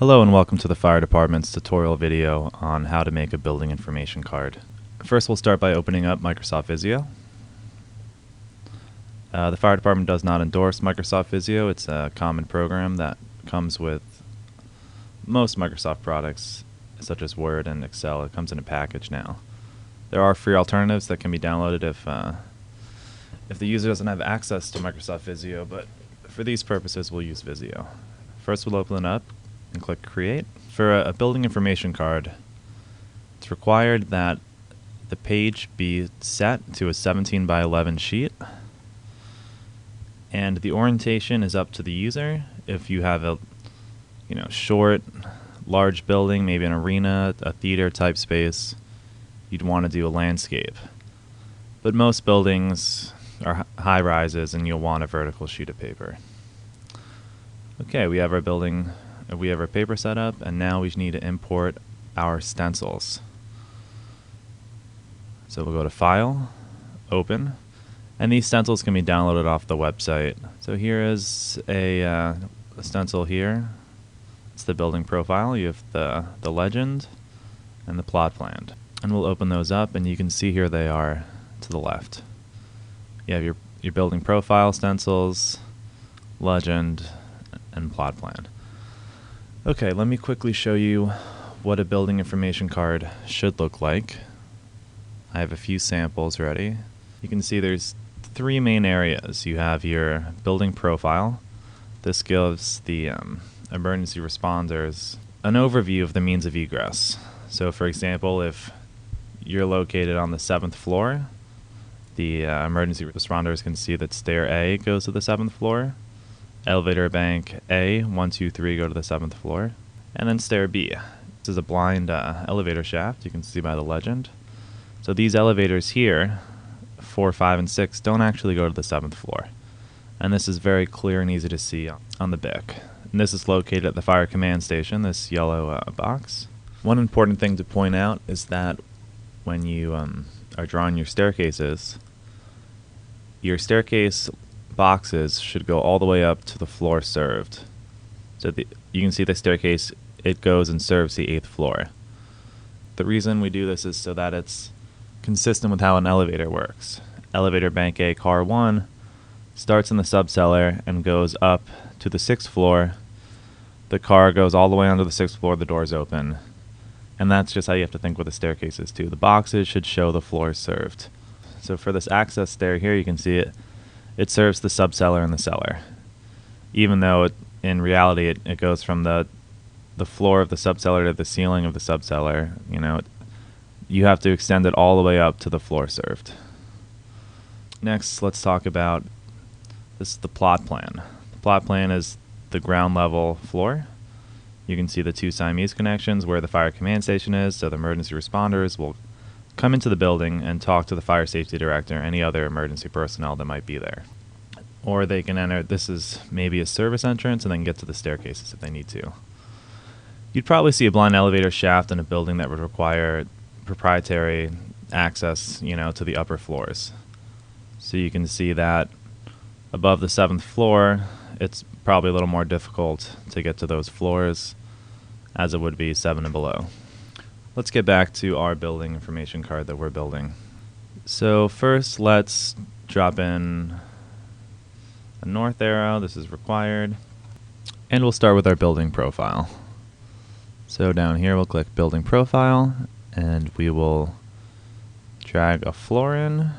Hello and welcome to the Fire Department's tutorial video on how to make a building information card. First we'll start by opening up Microsoft Visio. The Fire Department does not endorse Microsoft Visio. It's a common program that comes with most Microsoft products such as Word and Excel. It comes in a package now. There are free alternatives that can be downloaded if the user doesn't have access to Microsoft Visio, but for these purposes we'll use Visio. First we'll open it up and click Create. For a building information card, it's required that the page be set to a 17 by 11 sheet, and the orientation is up to the user. If you have a short, large building, maybe an arena, a theater type space, you'd want to do a landscape. But most buildings are high rises and you'll want a vertical sheet of paper. Okay, we have our building. We have our paper set up, and now we need to import our stencils. So we'll go to File, Open, and these stencils can be downloaded off the website. So here is a stencil here. It's the building profile. You have the legend and the plot plan. And we'll open those up, and you can see here they are to the left. You have your building profile stencils, legend, and plot plan. Okay, let me quickly show you what a building information card should look like. I have a few samples ready. You can see there's three main areas. You have your building profile. This gives the emergency responders an overview of the means of egress. So for example, if you're located on the 7th floor, the emergency responders can see that stair A goes to the 7th floor. Elevator bank A, 1, 2, 3 go to the 7th floor, and then stair B. This is a blind elevator shaft, you can see by the legend. So these elevators here, 4, 5, and 6, don't actually go to the 7th floor. And this is very clear and easy to see on the BIC. And this is located at the fire command station, this yellow box. One important thing to point out is that when you are drawing your staircases boxes should go all the way up to the floor served. So you can see the staircase, it goes and serves the 8th floor. The reason we do this is so that it's consistent with how an elevator works. Elevator bank A, car 1, starts in the subcellar and goes up to the 6th floor. The car goes all the way onto the 6th floor, the doors open. And that's just how you have to think with the staircases too. The boxes should show the floors served. So for this access stair here, you can see it serves the subcellar and the cellar. Even though in reality it goes from the floor of the subcellar to the ceiling of the subcellar, you have to extend it all the way up to the floor served. Next, let's talk about the plot plan. The plot plan is the ground level floor. You can see the two Siamese connections where the fire command station is, so the emergency responders will come into the building and talk to the fire safety director or any other emergency personnel that might be there. Or they can enter, this is maybe a service entrance, and then get to the staircases if they need to. You'd probably see a blind elevator shaft in a building that would require proprietary access, to the upper floors. So you can see that above the 7th floor, it's probably a little more difficult to get to those floors as it would be 7 and below. Let's get back to our building information card that we're building. So first, let's drop in a north arrow. This is required. And we'll start with our building profile. So down here, we'll click Building Profile, and we will drag a floor in,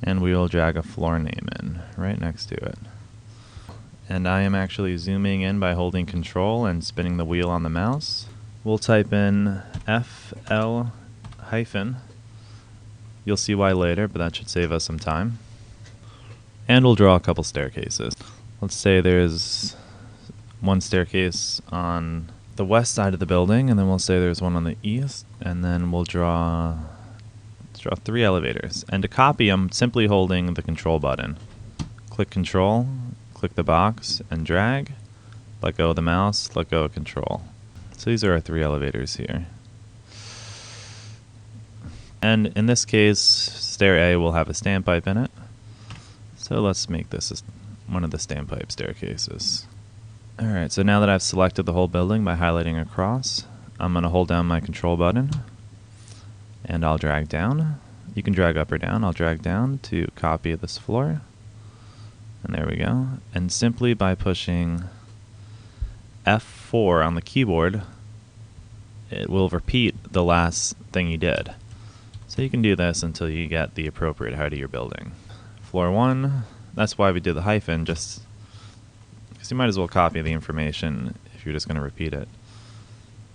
and we will drag a floor name in right next to it. And I am actually zooming in by holding Control and spinning the wheel on the mouse. We'll type in FL-. You'll see why later, but that should save us some time. And we'll draw a couple staircases. Let's say there's one staircase on the west side of the building, and then we'll say there's one on the east, and then we'll draw 3 elevators. And to copy, I'm simply holding the Control button. Click Control, click the box, and drag. Let go of the mouse, let go of Control. So these are our 3 elevators here. And in this case, stair A will have a standpipe in it. So let's make this one of the standpipe staircases. Alright, so now that I've selected the whole building by highlighting across, I'm going to hold down my control button and I'll drag down. You can drag up or down. I'll drag down to copy this floor. And there we go. And simply by pushing F4 on the keyboard, it will repeat the last thing you did. So you can do this until you get the appropriate height of your building. Floor 1, that's why we did the hyphen, just because you might as well copy the information if you're just going to repeat it.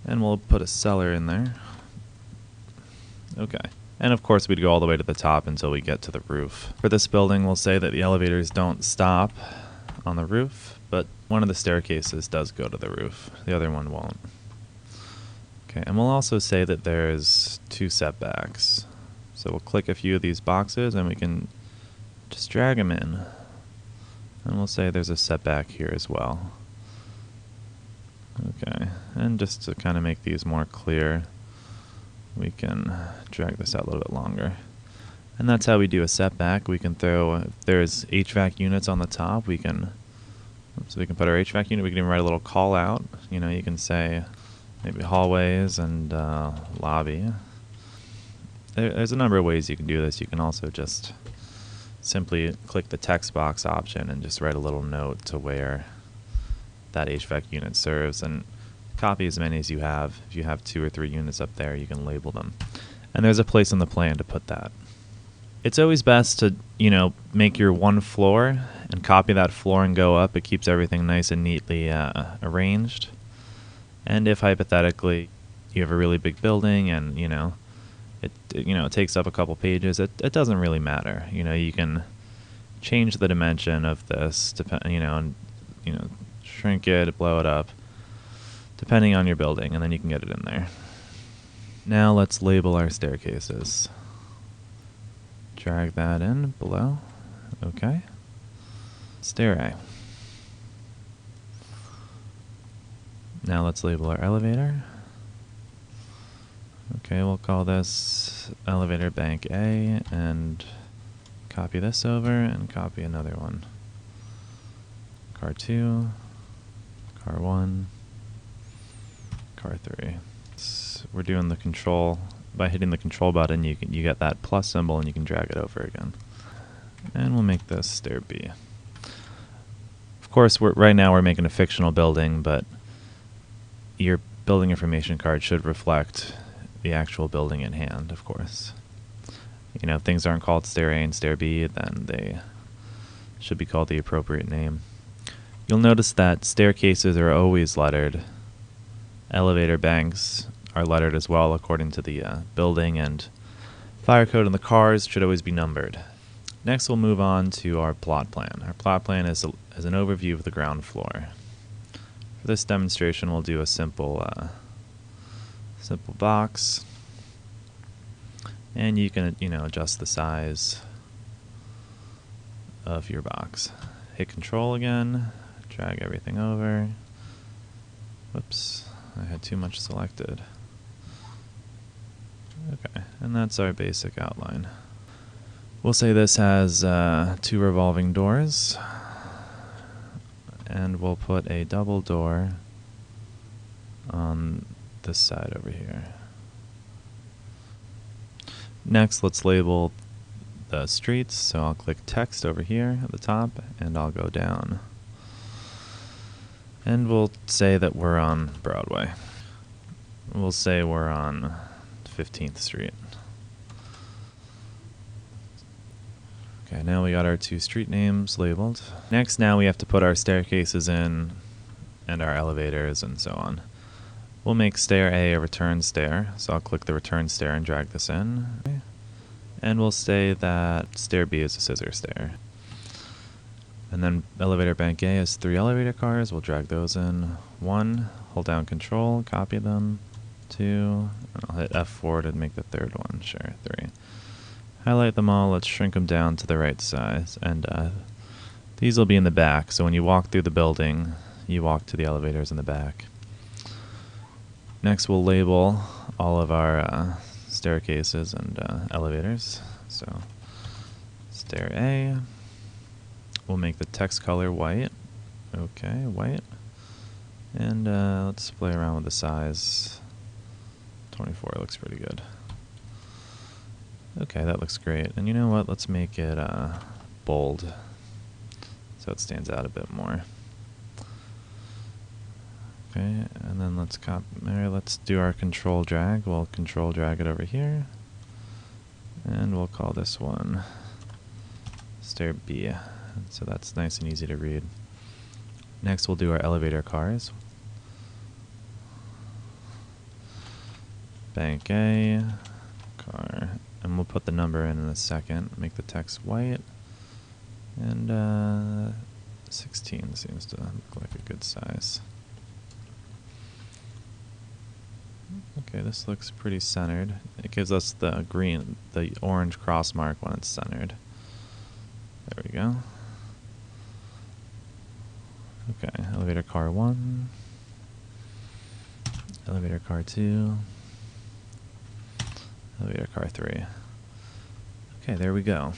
And we'll put a cellar in there. Okay. And of course we'd go all the way to the top until we get to the roof. For this building, we'll say that the elevators don't stop on the roof, but one of the staircases does go to the roof. The other one won't. Okay, and we'll also say that there's 2 setbacks. So we'll click a few of these boxes and we can just drag them in. And we'll say there's a setback here as well. Okay, and just to kind of make these more clear, we can drag this out a little bit longer. And that's how we do a setback. We can throw, if there's HVAC units on the top, we can put our HVAC unit, we can even write a little call out. You know, you can say maybe hallways and lobby. There's a number of ways you can do this. You can also just simply click the text box option and just write a little note to where that HVAC unit serves, and copy as many as you have. If you have 2 or 3 units up there, you can label them. And there's a place on the plan to put that. It's always best to, you know, make your one floor and copy that floor and go up. It keeps everything nice and neatly arranged. And if hypothetically you have a really big building and, it takes up a couple pages, it doesn't really matter. You know, you can change the dimension of this, and shrink it, blow it up, depending on your building, and then you can get it in there. Now let's label our staircases. Drag that in below. Okay. Stair A. Now let's label our elevator. Okay, we'll call this elevator bank A and copy this over and copy another one. Car 2, car 1, car 3. So we're doing the control. By hitting the control button, you get that plus symbol and you can drag it over again. And we'll make this stair B. Of course, right now we're making a fictional building, but your building information card should reflect the actual building in hand, of course. You know, if things aren't called stair A and stair B, then they should be called the appropriate name. You'll notice that staircases are always lettered. Elevator banks are lettered as well according to the building, and fire code in the cars should always be numbered. Next we'll move on to our plot plan. Our plot plan is an overview of the ground floor. For this demonstration we'll do a simple box, and you can adjust the size of your box. Hit control again, drag everything over. Whoops, I had too much selected. Okay, and that's our basic outline. We'll say this has 2 revolving doors, and we'll put a double door on this side over here. Next, let's label the streets. So I'll click text over here at the top, and I'll go down. And we'll say that we're on Broadway. We'll say we're on 15th Street. Okay, now we got our 2 street names labeled. Next, now we have to put our staircases in, and our elevators, and so on. We'll make stair A a return stair, so I'll click the return stair and drag this in. Okay. And we'll say that stair B is a scissor stair. And then elevator bank A has 3 elevator cars. We'll drag those in. 1, hold down control, copy them. 2, and I'll hit F4 to make the 3rd one. Sure, 3. Highlight them all. Let's shrink them down to the right size. And these will be in the back. So when you walk through the building, you walk to the elevators in the back. Next, we'll label all of our staircases and elevators. So, stair A. We'll make the text color white. Okay, white. And let's play around with the size. 24 looks pretty good. Okay, that looks great. And you know what? Let's make it bold so it stands out a bit more. Okay, and then let's do our control drag. We'll control drag it over here. And we'll call this one stair B. So that's nice and easy to read. Next we'll do our elevator cars. Bank A, car, and we'll put the number in a second, make the text white, and 16 seems to look like a good size. Okay, this looks pretty centered. It gives us the orange cross mark when it's centered. There we go. Okay, elevator car 1, elevator car 2, elevator car 3. Okay, there we go.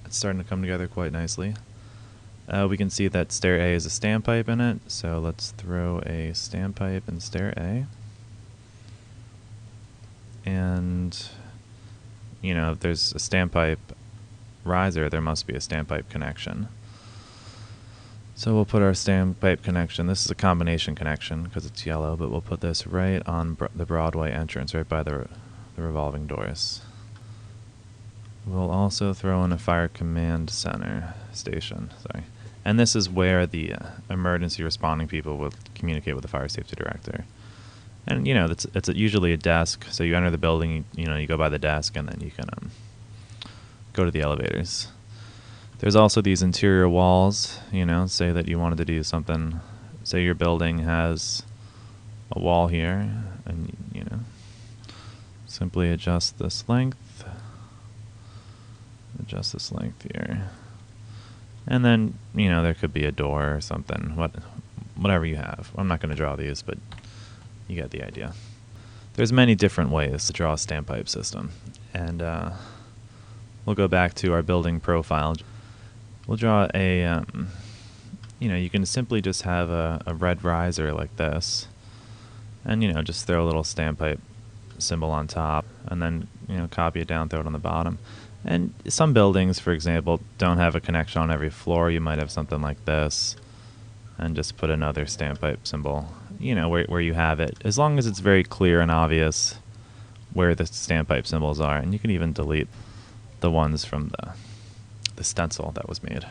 It's starting to come together quite nicely. We can see that stair A is a standpipe in it, so let's throw a standpipe in stair A. And, you know, if there's a standpipe riser, there must be a standpipe connection. So we'll put our standpipe connection. This is a combination connection because it's yellow, but we'll put this right on the Broadway entrance, right by the revolving doors. We'll also throw in a fire command center station. Sorry. And this is where the emergency responding people will communicate with the fire safety director. And, you know, it's usually a desk, so you enter the building, you go by the desk, and then you can go to the elevators. There's also these interior walls, say that you wanted to do something, say your building has a wall here, and, simply adjust this length here. And then, there could be a door or something, whatever you have. I'm not going to draw these, but you get the idea. There's many different ways to draw a standpipe system. And we'll go back to our building profile. We'll draw a, you can simply just have a red riser like this. And, just throw a little standpipe symbol on top. And then, copy it down, throw it on the bottom. And some buildings, for example, don't have a connection on every floor. You might have something like this. And just put another standpipe symbol, where you have it. As long as it's very clear and obvious where the standpipe symbols are. And you can even delete the ones from the stencil that was made.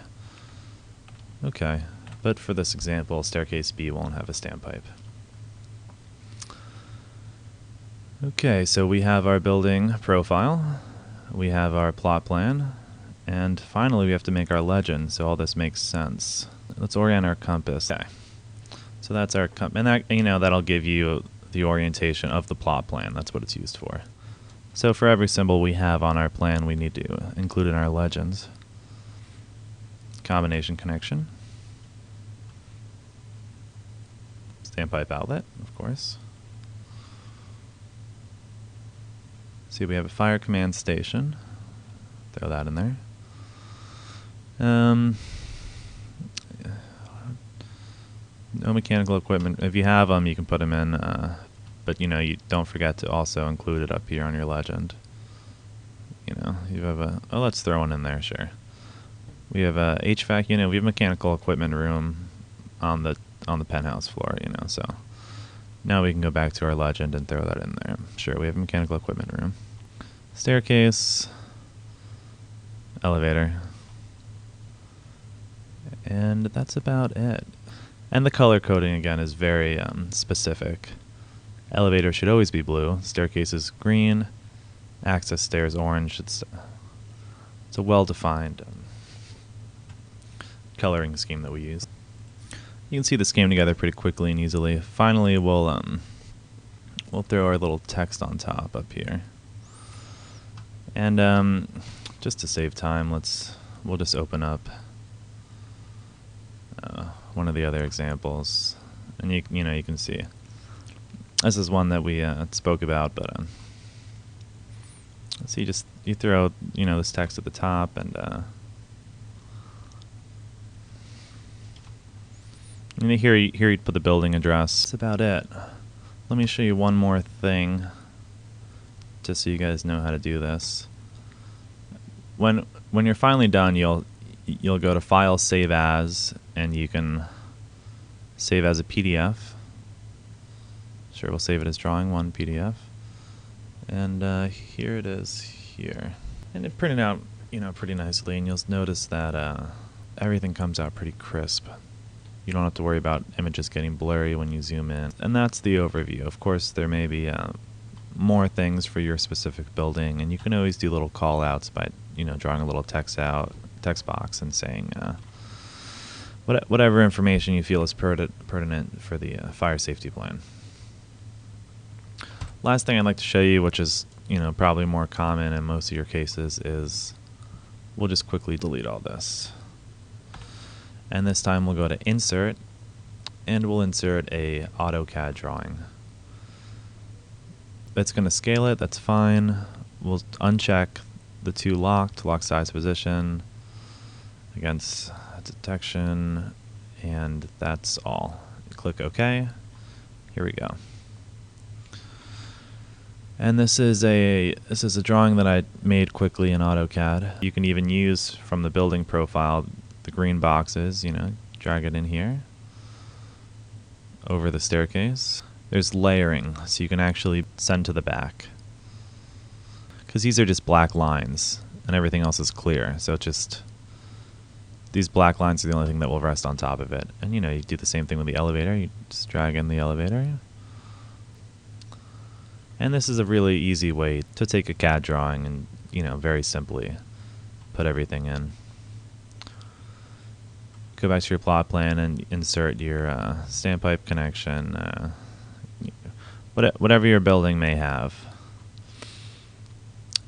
Okay, but for this example, staircase B won't have a standpipe. Okay, so we have our building profile. We have our plot plan. And finally, we have to make our legend, so all this makes sense. Let's orient our compass. Okay. So that's our compass, and that, that'll give you the orientation of the plot plan. That's what it's used for. So for every symbol we have on our plan, we need to include in our legends. Combination connection. Standpipe outlet, of course. See, we have a fire command station. Throw that in there. No mechanical equipment. If you have them, you can put them in, but you don't forget to also include it up here on your legend. You have let's throw one in there, sure. We have a HVAC unit. We have mechanical equipment room on the penthouse floor. So now we can go back to our legend and throw that in there. Sure, we have a mechanical equipment room, staircase, elevator. And that's about it. And the color coding, again, is very specific. Elevator should always be blue. Staircase is green. Access stairs orange. It's a well-defined coloring scheme that we use. You can see this came together pretty quickly and easily. Finally, we'll throw our little text on top up here. And just to save time, we'll just open up one of the other examples, and you can see this is one that we spoke about, but so you throw this text at the top, and And here you put the building address. That's about it. Let me show you one more thing, just so you guys know how to do this. When you're finally done, you'll go to File, Save As, and you can save as a PDF. Sure, we'll save it as Drawing 1 PDF. And here it is here. And it printed out, pretty nicely, and you'll notice that everything comes out pretty crisp. You don't have to worry about images getting blurry when you zoom in. And that's the overview. Of course, there may be more things for your specific building, and you can always do little call-outs by, drawing a little text box and saying whatever information you feel is pertinent for the fire safety plan. Last thing I'd like to show you, which is probably more common in most of your cases, is we'll just quickly delete all this. And this time we'll go to Insert, and we'll insert a AutoCAD drawing. It's going to scale it, that's fine. We'll uncheck the two lock size position against detection, and that's all. Click OK. Here we go. And this is a drawing that I made quickly in AutoCAD. You can even use from the building profile the green boxes, drag it in here over the staircase. There's layering, so you can actually send to the back, because these are just black lines and everything else is clear. So it's just these black lines are the only thing that will rest on top of it. And you do the same thing with the elevator. You just drag in the elevator. And this is a really easy way to take a CAD drawing and, very simply put everything in. Go back to your plot plan and insert your standpipe connection, whatever your building may have.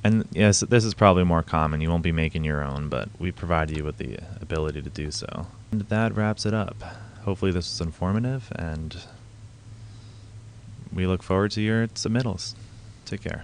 And yes, this is probably more common. You won't be making your own, but we provide you with the ability to do so. And that wraps it up. Hopefully this was informative, and we look forward to your submittals. Take care.